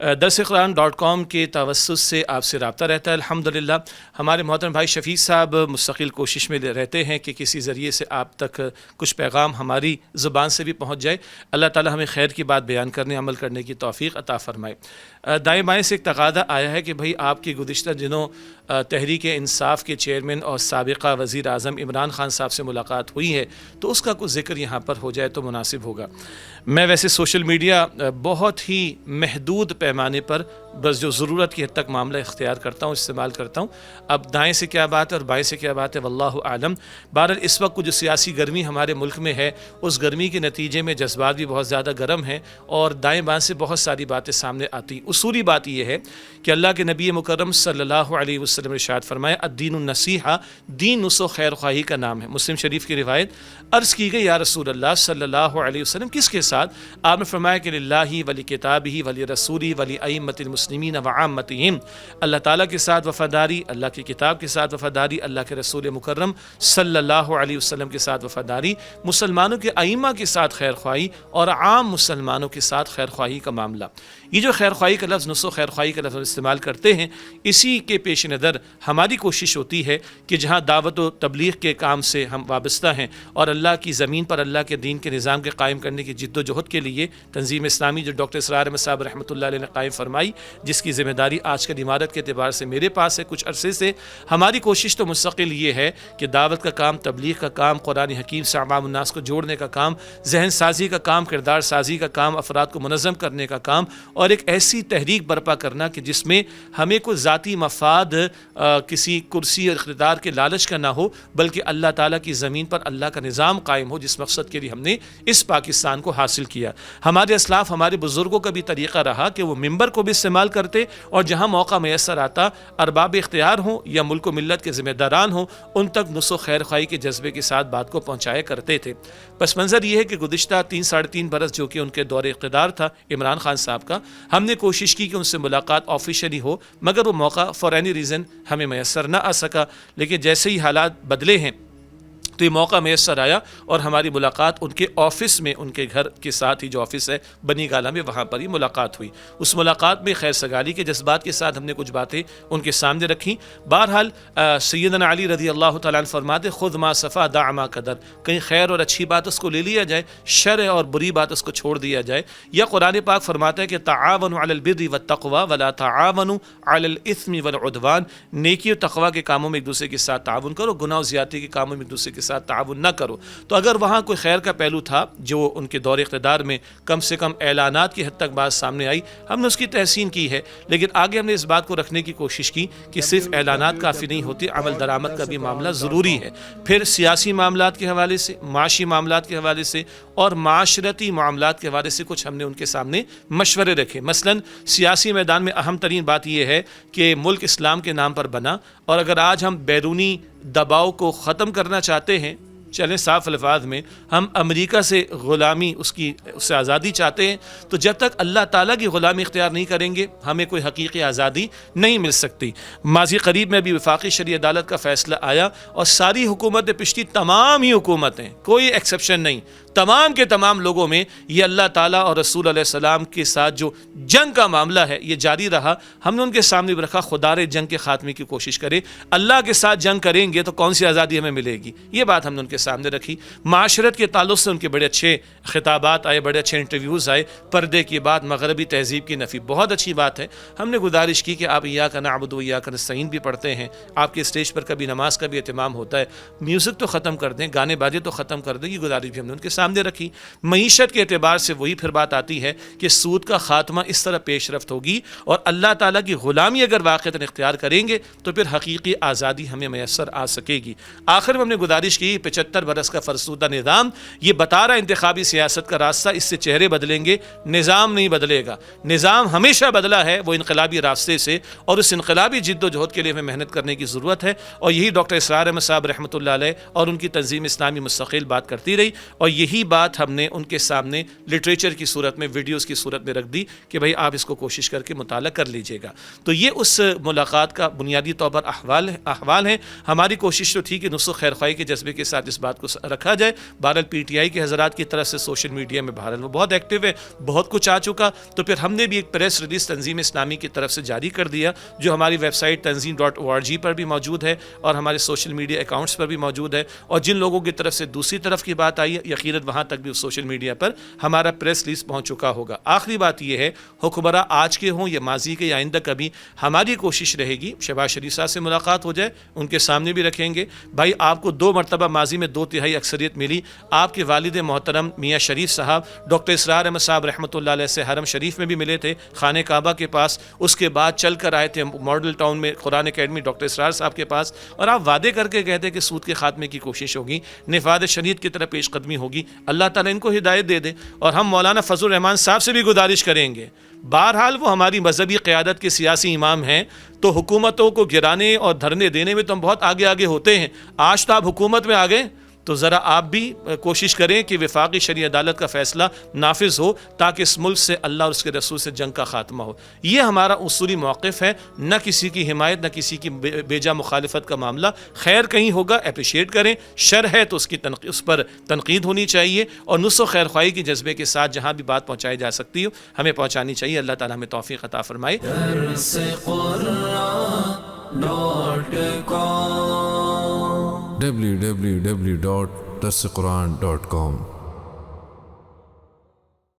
درسقرآن.com کے توسط سے آپ سے رابطہ رہتا ہے الحمدللہ۔ ہمارے محترم بھائی شفیع صاحب مستقل کوشش میں رہتے ہیں کہ کسی ذریعے سے آپ تک کچھ پیغام ہماری زبان سے بھی پہنچ جائے۔ اللہ تعالی ہمیں خیر کی بات بیان کرنے عمل کرنے کی توفیق عطا فرمائے۔ دائیں بائیں سے ایک تقاضا آیا ہے کہ بھائی آپ کی گزشتہ دنوں تحریک انصاف کے چیئرمین اور سابقہ وزیر اعظم عمران خان صاحب سے ملاقات ہوئی ہے، تو اس کا کچھ ذکر یہاں پر ہو جائے تو مناسب ہوگا۔ میں ویسے سوشل میڈیا بہت ہی محدود پیمانے پر بس جو ضرورت کی حد تک معاملہ اختیار کرتا ہوں، استعمال کرتا ہوں۔ اب دائیں سے کیا بات ہے اور بائیں سے کیا بات ہے واللہ اعلم۔ بہرحال اس وقت جو سیاسی گرمی ہمارے ملک میں ہے، اس گرمی کے نتیجے میں جذبات بھی بہت زیادہ گرم ہیں اور دائیں بائیں سے بہت ساری باتیں سامنے آتی۔ اصولی بات یہ ہے کہ اللہ کے نبی مکرم صلی اللہ علیہ وسلم نے ارشاد فرمایا الدین النصیحہ، دین نصح و خیر خواہی کا نام ہے۔ مسلم شریف کی روایت، عرض کی گئی یا رسول اللہ صلی اللہ علیہ وسلم کس کے ساتھ؟ آپ نے فرمایا کہ للہ ولی کتابہ ولی رسولہ ولی ائمۃ المسلمین وعامتہم، اللہ تعالیٰ کے ساتھ وفاداری، اللہ کی کتاب کے ساتھ وفاداری، اللہ کے رسول مکرم صلی اللہ علیہ وسلم کے ساتھ وفاداری، مسلمانوں کے ائمہ کے ساتھ خیر خواہی اور عام مسلمانوں کے ساتھ خیر خواہی کا معاملہ۔ یہ جو خیر خواہی کا لفظ، نصح و خیر خواہی کا لفظ استعمال کرتے ہیں، اسی کے پیش نظر ہماری کوشش ہوتی ہے کہ جہاں دعوت و تبلیغ کے کام سے ہم وابستہ ہیں اور اللہ کی زمین پر اللہ کے دین کے نظام کے قائم کرنے کی جد و جہد کے لیے تنظیم اسلامی جو ڈاکٹر اسرار احمد صاحب رحمۃ اللہ علیہ نے قائم فرمائی، جس کی ذمہ داری آج کل عمارت کے اعتبار سے میرے پاس ہے کچھ عرصے سے، ہماری کوشش تو مستقل یہ ہے کہ دعوت کا کام، تبلیغ کا کام، قرآن حکیم سے عوام الناس کو جوڑنے کا کام، ذہن سازی کا کام، کردار سازی کا کام، افراد کو منظم کرنے کا کام اور ایک ایسی تحریک برپا کرنا کہ جس میں ہمیں کوئی ذاتی مفاد کسی کرسی اور اقتدار کے لالچ کا نہ ہو، بلکہ اللہ تعالیٰ کی زمین پر اللہ کا نظام قائم ہو، جس مقصد کے لیے ہم نے اس پاکستان کو حاصل کیا۔ ہمارے اسلاف، ہمارے بزرگوں کا بھی طریقہ رہا کہ وہ ممبر کو بھی استعمال کرتے اور جہاں موقع میسر آتا، ارباب اختیار ہوں یا ملک و ملت کے ذمہ داران ہوں، ان تک نصح و خیر خواہی کے جذبے کے ساتھ بات کو پہنچایا کرتے تھے۔ پس منظر یہ ہے کہ گزشتہ 3-3.5 برس جو کہ ان کے دور اقتدار تھا عمران خان صاحب کا، ہم نے کوشش کی کہ ان سے ملاقات آفیشلی ہو، مگر وہ موقع فار اینی ریزن ہمیں میسر نہ آ سکا۔ لیکن جیسے ہی حالات بدلے ہیں تو یہ موقع میسر آیا اور ہماری ملاقات ان کے آفس میں، ان کے گھر کے ساتھ ہی جو آفس ہے بنی گالہ میں، وہاں پر ہی ملاقات ہوئی۔ اس ملاقات میں خیر سگالی کے جذبات کے ساتھ ہم نے کچھ باتیں ان کے سامنے رکھیں۔ بہرحال سیدنا علی رضی اللہ تعالیٰ عنہ فرماتے خذ ما صفا دع ما قدر، کہیں خیر اور اچھی بات اس کو لے لیا جائے، شر اور بری بات اس کو چھوڑ دیا جائے۔ یا قرآن پاک فرماتا ہے کہ تعاونوا علی البر والتقوی ولا تعاونوا علی الاثم والعدوان، نیکی اور تقوی کے کاموں میں ایک دوسرے کے ساتھ تعاون کرو، گناہ و زیادتی کے کاموں میں ایک دوسرے کے ساتھ تعاون نہ کرو۔ تو اگر وہاں کوئی خیر کا پہلو تھا جو ان کے دور اقتدار میں کم سے کم اعلانات کی حد تک بات سامنے آئی، ہم نے اس کی تحسین کی ہے، لیکن آگے ہم نے اس بات کو رکھنے کی کوشش کی کہ صرف اعلانات کافی نہیں ہوتی، عمل درآمد کا بھی معاملہ ضروری ہے۔ پھر سیاسی معاملات کے حوالے سے، معاشی معاملات کے حوالے سے اور معاشرتی معاملات کے حوالے سے کچھ ہم نے ان کے سامنے مشورے رکھے۔ مثلا سیاسی میدان میں اہم ترین بات یہ ہے کہ ملک اسلام کے نام پر بنا، اور اگر آج ہم بیرونی دباؤ کو ختم کرنا چاہتے ہیں، چلیں صاف الفاظ میں ہم امریکہ سے غلامی، اس سے آزادی چاہتے ہیں، تو جب تک اللہ تعالیٰ کی غلامی اختیار نہیں کریں گے ہمیں کوئی حقیقی آزادی نہیں مل سکتی۔ ماضی قریب میں بھی وفاقی شرعی عدالت کا فیصلہ آیا اور ساری حکومتیں، پچھلی تمام ہی حکومتیں، کوئی ایکسیپشن نہیں، تمام کے تمام لوگوں میں یہ اللہ تعالیٰ اور رسول علیہ السلام کے ساتھ جو جنگ کا معاملہ ہے یہ جاری رہا۔ ہم نے ان کے سامنے بھی رکھا خدا رے جنگ کے خاتمے کی کوشش کرے، اللہ کے ساتھ جنگ کریں گے تو کون سی آزادی ہمیں ملے گی، یہ بات ہم نے ان کے سامنے رکھی۔ معاشرت کے تعلق سے ان کے بڑے اچھے خطابات آئے، بڑے اچھے انٹرویوز آئے، پردے کی بات، مغربی تہذیب کی نفی، بہت اچھی بات ہے۔ ہم نے گزارش کی کہ آپ ایاک نعبد و ایاک نستعین بھی پڑھتے ہیں، آپ کے اسٹیج پر کبھی نماز کا بھی اہتمام ہوتا ہے، میوزک تو ختم کر دیں، گانے بازے تو ختم کر دیں، یہ گزارش بھی ہم نے ان کے سامنے رکھی۔ معیشت کے اعتبار سے وہی پھر بات آتی ہے کہ سود کا خاتمہ اس طرح پیش رفت ہوگی اور اللہ تعالیٰ کی غلامی اگر واقعتاً اختیار کریں گے تو پھر حقیقی آزادی ہمیں میسر آ سکے گی۔ آخر میں ہم نے گزارش کی 75 برس کا فرسودہ نظام یہ بتا رہا انتخابی سیاست کا راستہ، اس سے چہرے بدلیں گے، نظام نہیں بدلے گا۔ نظام ہمیشہ بدلا ہے وہ انقلابی راستے سے، اور اس انقلابی جد و جہد کے لیے ہمیں محنت کرنے کی ضرورت ہے، اور یہی ڈاکٹر اسرار احمد صاحب رحمۃ اللہ علیہ اور ان کی تنظیم اسلامی مستقل بات کرتی رہی، اور یہی بات ہم نے ان کے سامنے لٹریچر کی صورت میں، ویڈیوز کی صورت میں رکھ دی کہ بھئی آپ اس کو کوشش کر کے مطالعہ کر لیجئے گا۔ تو یہ اس ملاقات کا بنیادی طور پر احوال ہیں۔ ہماری کوشش تو تھی کہ نصح و خیر خواہی کے جذبے کے ساتھ اس بات کو رکھا جائے. بہرحال پی ٹی آئی کے حضرات کی طرف سے سوشل میڈیا میں بہرحال وہ بہت ایکٹیو ہے, بہت کچھ آ چکا, تو پھر ہم نے بھی ایک پریس ریلیز تنظیم اسلامی کی طرف سے جاری کر دیا جو ہماری ویب سائٹ tanzim.org پر بھی موجود ہے اور ہمارے سوشل میڈیا اکاؤنٹس پر بھی موجود ہے. اور جن لوگوں کی طرف سے دوسری طرف کی بات آئی ہے یقیناً وہاں تک بھی سوشل میڈیا پر ہمارا پریس ریلیز پہنچ چکا ہوگا. آخری بات یہ ہے, حکمراں آج کے ہوں یا ماضی کے یا آئندہ کبھی, ہماری کوشش رہے گی شہباز شریف صاحب سے ملاقات ہو جائے, ان کے سامنے بھی رکھیں گے بھائی آپ کو 2 مرتبہ ماضی میں 2/3 اکثریت ملی, آپ کے والد محترم میاں شریف صاحب ڈاکٹر اسرار احمد صاحب رحمۃ اللہ علیہ سے حرم شریف میں بھی ملے تھے, خانہ کعبہ کے پاس, اس کے بعد چل کر آئے تھے ماڈل ٹاؤن میں قرآن اکیڈمی ڈاکٹر اسرار صاحب کے پاس, اور آپ وعدے کر کے کہتے کہ سود کے خاتمے کی کوشش ہوگی, نفاذ شریعت کی طرف پیش قدمی ہوگی. اللہ تعالیٰ ان کو ہدایت دے دے. اور ہم مولانا فضل الرحمان صاحب سے بھی گزارش کریں گے, بہرحال وہ ہماری مذہبی قیادت کے سیاسی امام ہیں, تو حکومتوں کو گرانے اور دھرنے دینے میں تو ہم بہت آگے آگے ہوتے ہیں. آج تو آپ حکومت میں آ گئے, تو ذرا آپ بھی کوشش کریں کہ وفاقی شرعی عدالت کا فیصلہ نافذ ہو تاکہ اس ملک سے اللہ اور اس کے رسول سے جنگ کا خاتمہ ہو. یہ ہمارا اصولی موقف ہے, نہ کسی کی حمایت نہ کسی کی بیجا مخالفت کا معاملہ. خیر کہیں ہوگا اپریشیٹ کریں, شر ہے تو اس پر تنقید ہونی چاہیے, اور نصح و خیر خواہی کے جذبے کے ساتھ جہاں بھی بات پہنچائی جا سکتی ہو ہمیں پہنچانی چاہیے. اللہ تعالیٰ ہمیں توفیق عطا فرمائے. www.darsequran.com